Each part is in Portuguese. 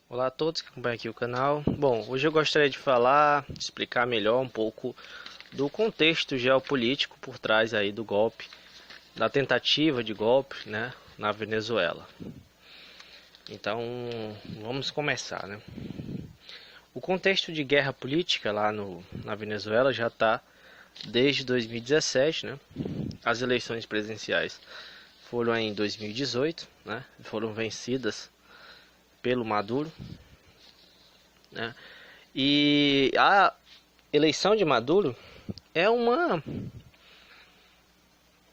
Olá a todos que acompanham aqui o canal. Bom, hoje eu gostaria de explicar melhor um pouco do contexto geopolítico por trás aí do golpe, da tentativa de golpe, né, na Venezuela. Então, vamos começar, né? O contexto de guerra política na Venezuela já está desde 2017, né? As eleições presidenciais foram em 2018, né? Foram vencidas pelo Maduro, né? E a eleição de Maduro é uma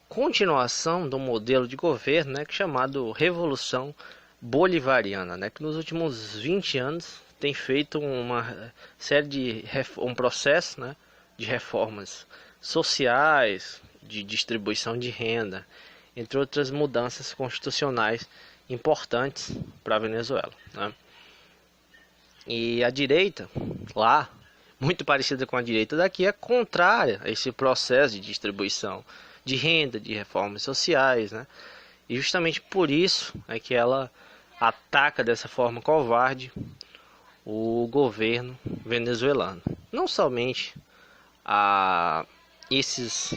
continuação do modelo de governo, né, chamado Revolução Bolivariana, né, que nos últimos 20 anos tem feito uma série de um processo, né, de reformas sociais, de distribuição de renda, entre outras mudanças constitucionais importantes para a Venezuela, né? E a direita lá, muito parecida com a direita daqui, é contrária a esse processo de distribuição de renda, de reformas sociais, né? E justamente por isso é que ela ataca dessa forma covarde o governo venezuelano. Não somente a esses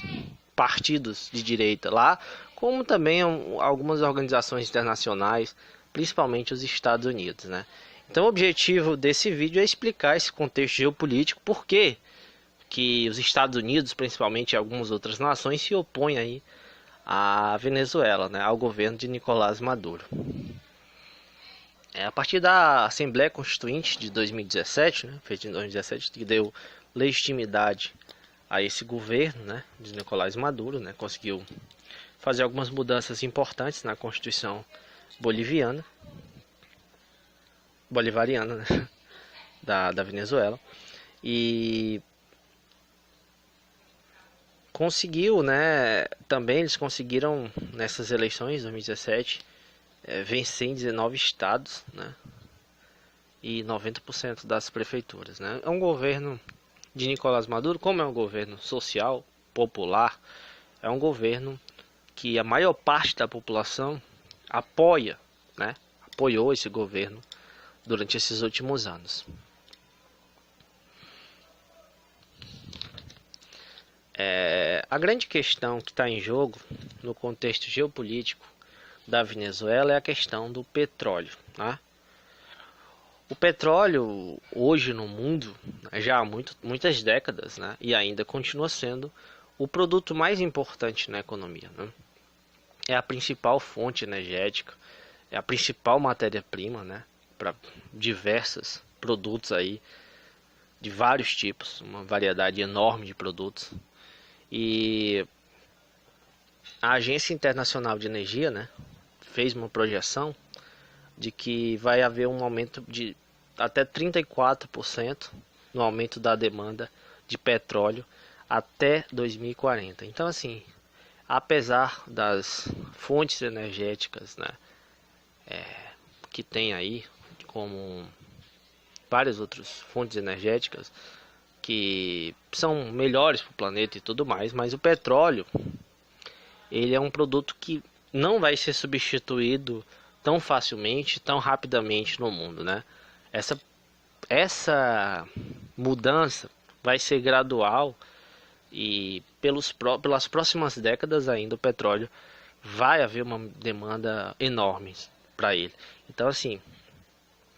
partidos de direita lá, como também algumas organizações internacionais, principalmente os Estados Unidos, né? Então o objetivo desse vídeo é explicar esse contexto geopolítico, por que os Estados Unidos, principalmente e algumas outras nações, se opõem aí à Venezuela, né, ao governo de Nicolás Maduro. A partir da Assembleia Constituinte de 2017, né, feita em 2017, que deu legitimidade a esse governo, né, de Nicolás Maduro, né, conseguiu fazer algumas mudanças importantes na Constituição bolivariana, né, da Venezuela, e conseguiu, né, também eles conseguiram nessas eleições de 2017 vencer em 19 estados, né, e 90% das prefeituras, né. É um governo de Nicolás Maduro, como é um governo social, popular, é um governo que a maior parte da população apoia, né, apoiou esse governo durante esses últimos anos. A grande questão que está em jogo no contexto geopolítico da Venezuela é a questão do petróleo, né? O petróleo hoje no mundo, já há muitas décadas, né, e ainda continua sendo o produto mais importante na economia, né? É a principal fonte energética, é a principal matéria-prima, né, para diversos produtos aí de vários tipos, uma variedade enorme de produtos. E a Agência Internacional de Energia, né, fez uma projeção de que vai haver um aumento de até 34% no aumento da demanda de petróleo até 2040. Então, assim, apesar das fontes energéticas, né, que tem aí, como várias outras fontes energéticas que são melhores para o planeta e tudo mais, mas o petróleo, ele é um produto que não vai ser substituído tão facilmente, tão rapidamente no mundo, né? Essa mudança vai ser gradual e pelas próximas décadas ainda o petróleo vai haver uma demanda enorme para ele. Então, assim,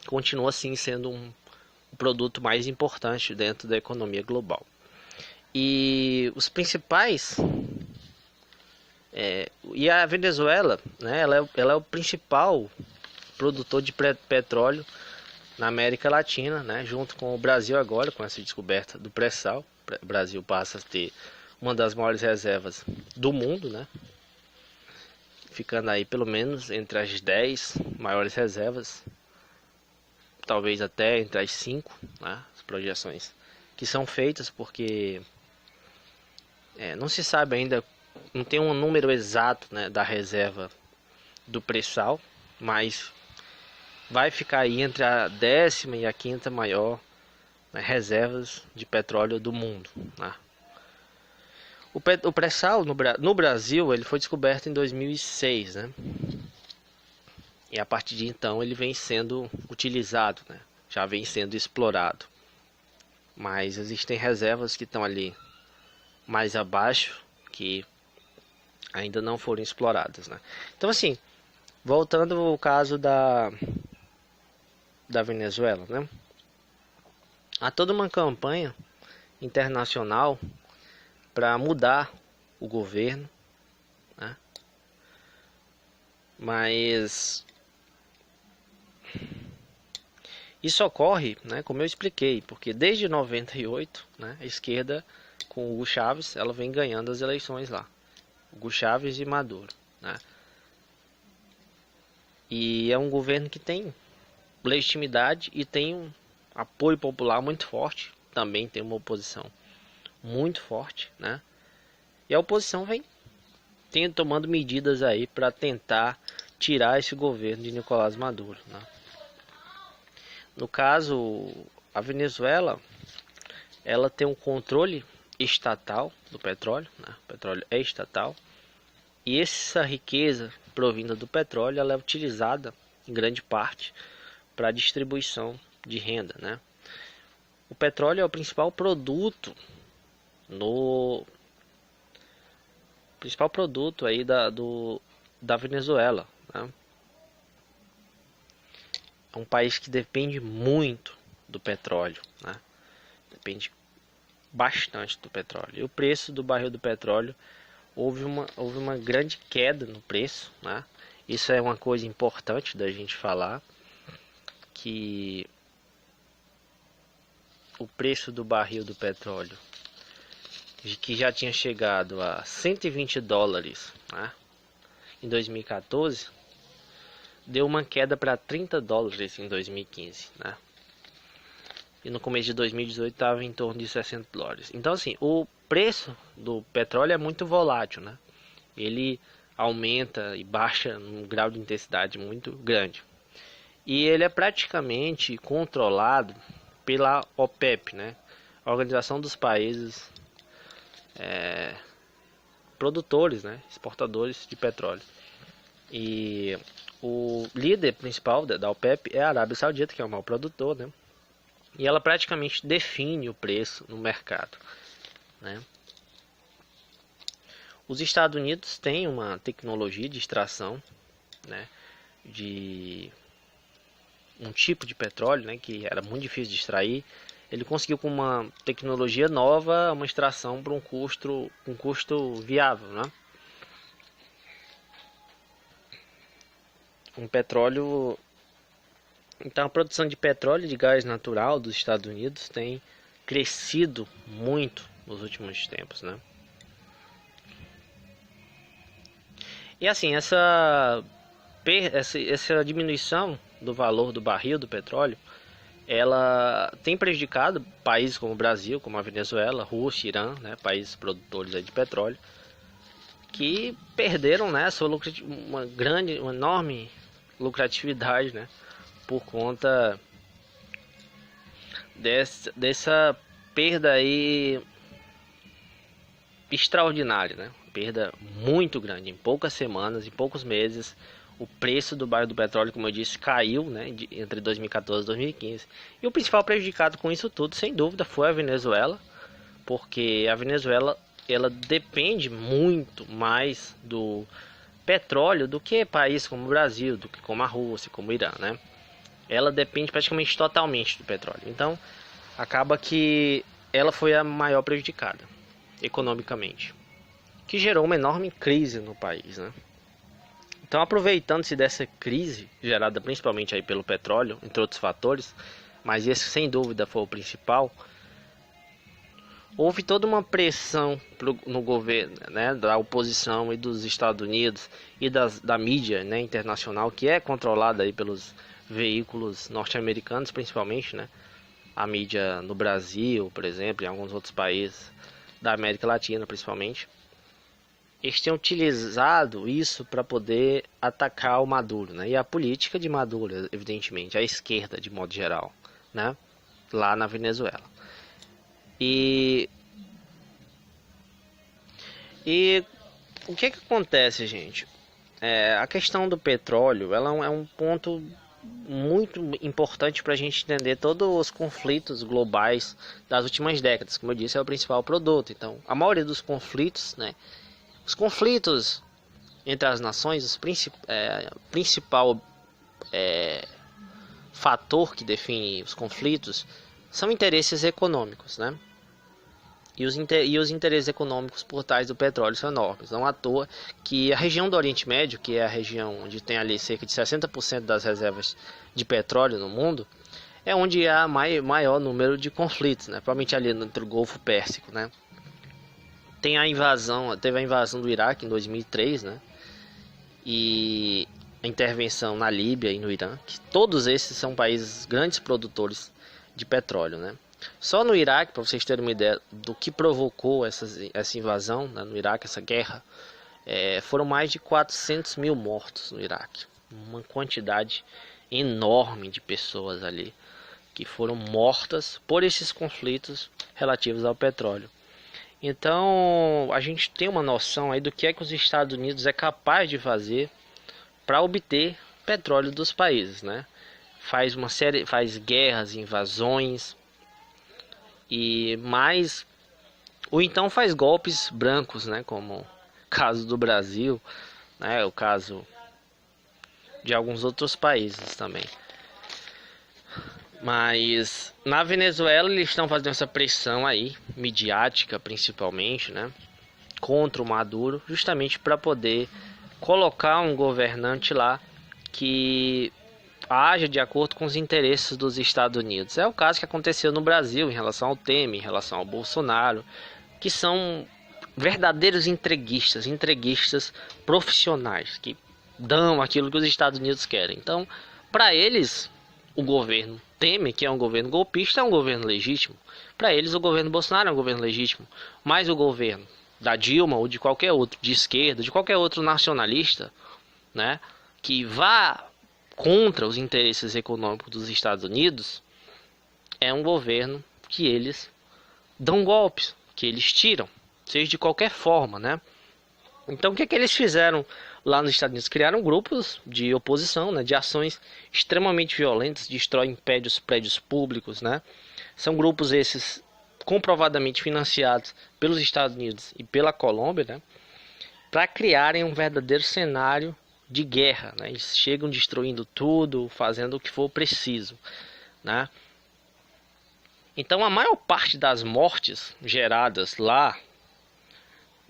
continua assim sendo o produto mais importante dentro da economia global. E os principais e a Venezuela, né, ela é o principal produtor de petróleo na América Latina, né, junto com o Brasil agora, com essa descoberta do pré-sal. O Brasil passa a ter uma das maiores reservas do mundo, né, ficando aí pelo menos entre as 10 maiores reservas, talvez até entre as 5, né, as projeções que são feitas, porque não se sabe ainda, não tem um número exato, né, da reserva do pré-sal, mas vai ficar aí entre a 10ª e a 5ª maior, né, reservas de petróleo do mundo, né? O pré-sal no Brasil ele foi descoberto em 2006, né? E a partir de então ele vem sendo utilizado, né? Já vem sendo explorado. Mas existem reservas que estão ali mais abaixo que ainda não foram exploradas, né? Então assim, voltando ao caso da Venezuela, né? Há toda uma campanha internacional para mudar o governo, né? Mas isso ocorre, né, como eu expliquei, porque desde 98, né, a esquerda com o Hugo Chávez, ela vem ganhando as eleições lá. Hugo Chávez e Maduro, né? E é um governo que tem legitimidade e tem um apoio popular muito forte, também tem uma oposição muito forte, né? E a oposição vem tomando medidas aí para tentar tirar esse governo de Nicolás Maduro, né? No caso, a Venezuela, ela tem um controle estatal do petróleo, né? O petróleo é estatal. E essa riqueza provinda do petróleo, ela é utilizada em grande parte para a distribuição de renda, né? O petróleo é o principal produto aí da Venezuela, né? É um país que depende muito do petróleo, né? Depende bastante do petróleo. E o preço do barril do petróleo houve uma grande queda no preço, né? Isso é uma coisa importante da gente falar, que o preço do barril do petróleo, que já tinha chegado a 120 dólares, né, em 2014, deu uma queda para 30 dólares em 2015, né? E no começo de 2018 estava em torno de 60 dólares. Então assim, o preço do petróleo é muito volátil, né? Ele aumenta e baixa num grau de intensidade muito grande. E ele é praticamente controlado pela OPEP, né? A Organização dos Países Produtores, né? Exportadores de petróleo. E o líder principal da OPEP é a Arábia Saudita, que é o maior produtor, né? E ela praticamente define o preço no mercado, né? Os Estados Unidos têm uma tecnologia de extração, né, de um tipo de petróleo, né, que era muito difícil de extrair. Ele conseguiu, com uma tecnologia nova, uma extração por um custo viável, né? Um petróleo. Então a produção de petróleo e de gás natural dos Estados Unidos tem crescido muito nos últimos tempos, né? E assim, essa diminuição do valor do barril do petróleo, ela tem prejudicado países como o Brasil, como a Venezuela, Rússia, Irã, né, países produtores aí de petróleo, que perderam, né, uma enorme lucratividade, né, por conta dessa perda aí extraordinária, né? Perda muito grande. Em poucas semanas, em poucos meses, o preço do barril do petróleo, como eu disse, caiu, né, entre 2014 e 2015. E o principal prejudicado com isso tudo, sem dúvida, foi a Venezuela, porque a Venezuela, ela depende muito mais do petróleo do que países como o Brasil, do que como a Rússia, como o Irã, né? Ela depende praticamente totalmente do petróleo. Então, acaba que ela foi a maior prejudicada economicamente, que gerou uma enorme crise no país, né? Então, aproveitando-se dessa crise gerada principalmente aí pelo petróleo, entre outros fatores, mas esse sem dúvida foi o principal, houve toda uma pressão no governo, né, da oposição e dos Estados Unidos e da mídia, né, internacional, que é controlada aí pelos veículos norte-americanos, principalmente, né, a mídia no Brasil, por exemplo, em alguns outros países da América Latina, principalmente. Eles têm utilizado isso para poder atacar o Maduro, né, e a política de Maduro, evidentemente, a esquerda de modo geral, né, lá na Venezuela. E o que acontece, gente? a questão do petróleo, ela é um ponto muito importante para a gente entender todos os conflitos globais das últimas décadas. Como eu disse, é o principal produto. Então, a maioria dos conflitos, né, os conflitos entre as nações, o principal fator que define os conflitos são interesses econômicos, né? E os interesses econômicos por trás do petróleo são enormes. Não à toa que a região do Oriente Médio, que é a região onde tem ali cerca de 60% das reservas de petróleo no mundo, é onde há maior número de conflitos, né? Provavelmente ali entre o Golfo Pérsico, né? Teve a invasão do Iraque em 2003, né? E a intervenção na Líbia e no Irã, que todos esses são países grandes produtores de petróleo, né? Só no Iraque, para vocês terem uma ideia do que provocou essa invasão, né, no Iraque, essa guerra, foram mais de 400 mil mortos no Iraque. Uma quantidade enorme de pessoas ali que foram mortas por esses conflitos relativos ao petróleo. Então, a gente tem uma noção aí do que é que os Estados Unidos é capaz de fazer para obter petróleo dos países, né? Faz guerras, invasões, ou então faz golpes brancos, né, como o caso do Brasil, né, o caso de alguns outros países também. Mas na Venezuela eles estão fazendo essa pressão aí, midiática principalmente, né, contra o Maduro, justamente para poder colocar um governante lá que haja de acordo com os interesses dos Estados Unidos. É o caso que aconteceu no Brasil em relação ao Temer, em relação ao Bolsonaro, que são verdadeiros entreguistas profissionais, que dão aquilo que os Estados Unidos querem. Então, para eles, o governo Temer, que é um governo golpista, é um governo legítimo. Para eles, o governo Bolsonaro é um governo legítimo. Mas o governo da Dilma ou de qualquer outro, de esquerda, de qualquer outro nacionalista, né, que vá contra os interesses econômicos dos Estados Unidos, é um governo que eles dão golpes, que eles tiram, seja de qualquer forma, né? Então, o que é que eles fizeram lá nos Estados Unidos? Criaram grupos de oposição, né, de ações extremamente violentas, destroem prédios públicos, né? São grupos esses comprovadamente financiados pelos Estados Unidos e pela Colômbia, né, para criarem um verdadeiro cenário de guerra, né? Eles chegam destruindo tudo, fazendo o que for preciso, né? Então a maior parte das mortes geradas lá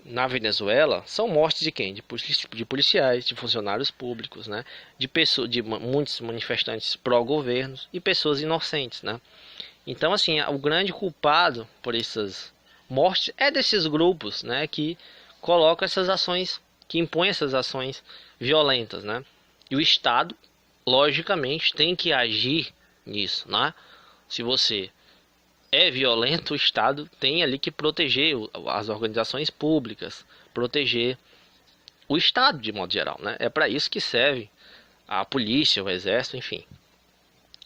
na Venezuela são mortes de quem? De policiais, de funcionários públicos, né? De muitos manifestantes pró-governos e pessoas inocentes, né? Então, assim, o grande culpado por essas mortes é desses grupos, né, que colocam essas ações, que impõem essas ações violentas, né? E o Estado, logicamente, tem que agir nisso, né? Se você é violento, o Estado tem ali que proteger as organizações públicas, proteger o Estado de modo geral, né? É para isso que serve a polícia, o exército, enfim.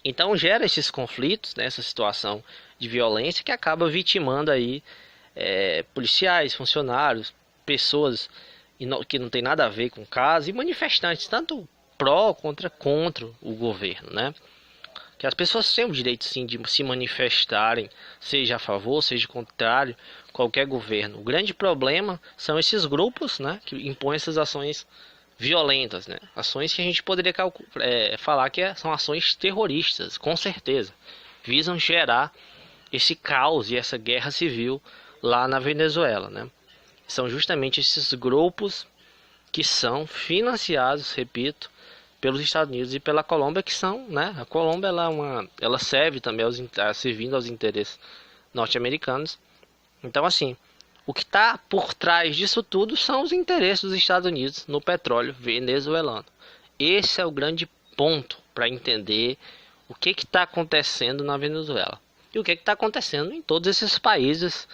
Então gera esses conflitos, né, essa situação de violência que acaba vitimando aí policiais, funcionários, pessoas que não tem nada a ver com o caso e manifestantes, tanto pró contra o governo, né? Que as pessoas têm o direito sim de se manifestarem, seja a favor, seja contrário, qualquer governo. O grande problema são esses grupos, né, que impõem essas ações violentas, né? Ações que a gente poderia falar que são ações terroristas, com certeza. Visam gerar esse caos e essa guerra civil lá na Venezuela, né? São justamente esses grupos que são financiados, repito, pelos Estados Unidos e pela Colômbia, que são, né? A Colômbia ela serve também servindo aos interesses norte-americanos. Então, assim, o que está por trás disso tudo são os interesses dos Estados Unidos no petróleo venezuelano. Esse é o grande ponto para entender o que está acontecendo na Venezuela e o que está acontecendo em todos esses países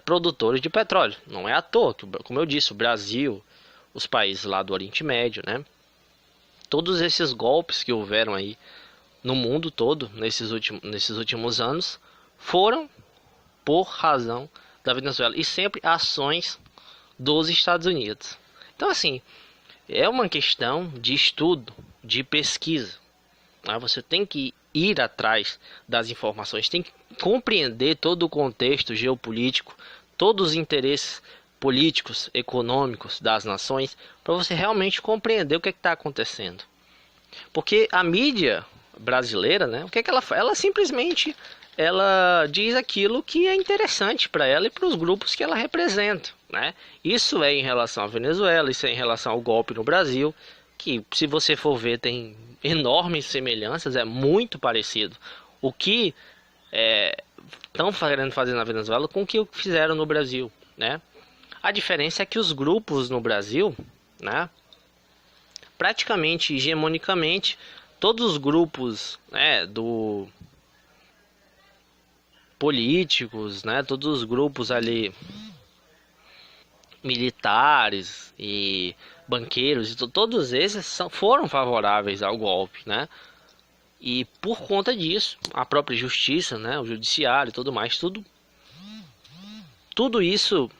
produtores de petróleo. Não é à toa que, como eu disse, o Brasil, os países lá do Oriente Médio, né? Todos esses golpes que houveram aí no mundo todo nesses últimos anos foram por razão da Venezuela e sempre ações dos Estados Unidos. Então, assim, é uma questão de estudo, de pesquisa. Você tem que ir atrás das informações, tem que compreender todo o contexto geopolítico, todos os interesses políticos, econômicos das nações, para você realmente compreender o que está acontecendo. Porque a mídia brasileira, né, o que ela faz? Ela simplesmente diz aquilo que é interessante para ela e para os grupos que ela representa, né? Isso é em relação à Venezuela, isso é em relação ao golpe no Brasil, que se você for ver tem enormes semelhanças, é muito parecido. O que estão querendo fazer na Venezuela com o que fizeram no Brasil, né? A diferença é que os grupos no Brasil, né, praticamente hegemonicamente, todos os grupos, né, políticos, né, todos os grupos ali militares e banqueiros, e todos esses foram favoráveis ao golpe, né? E por conta disso, a própria justiça, né, o judiciário e tudo mais, tudo isso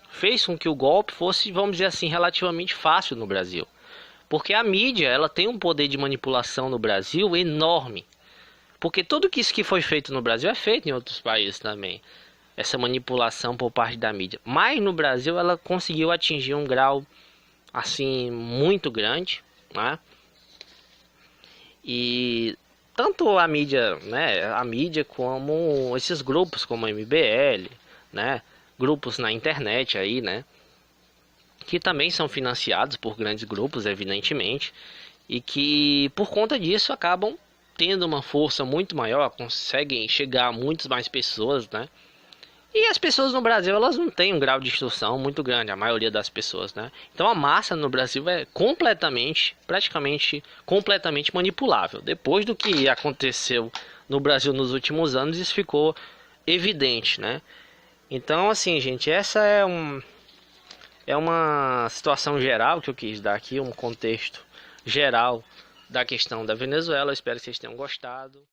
fez com que o golpe fosse, vamos dizer assim, relativamente fácil no Brasil. Porque a mídia, ela tem um poder de manipulação no Brasil enorme. Porque tudo isso que foi feito no Brasil é feito em outros países também. Essa manipulação por parte da mídia. Mas no Brasil ela conseguiu atingir um grau assim muito grande, né? E tanto a mídia, né, a mídia como esses grupos como a MBL, né, grupos na internet aí, né, que também são financiados por grandes grupos, evidentemente, e que por conta disso acabam tendo uma força muito maior, conseguem chegar a muitas mais pessoas, né? E as pessoas no Brasil, elas não têm um grau de instrução muito grande, a maioria das pessoas, né? Então a massa no Brasil é praticamente completamente manipulável. Depois do que aconteceu no Brasil nos últimos anos, isso ficou evidente, né? Então, assim, gente, essa é uma situação geral que eu quis dar aqui, um contexto geral da questão da Venezuela. Eu espero que vocês tenham gostado.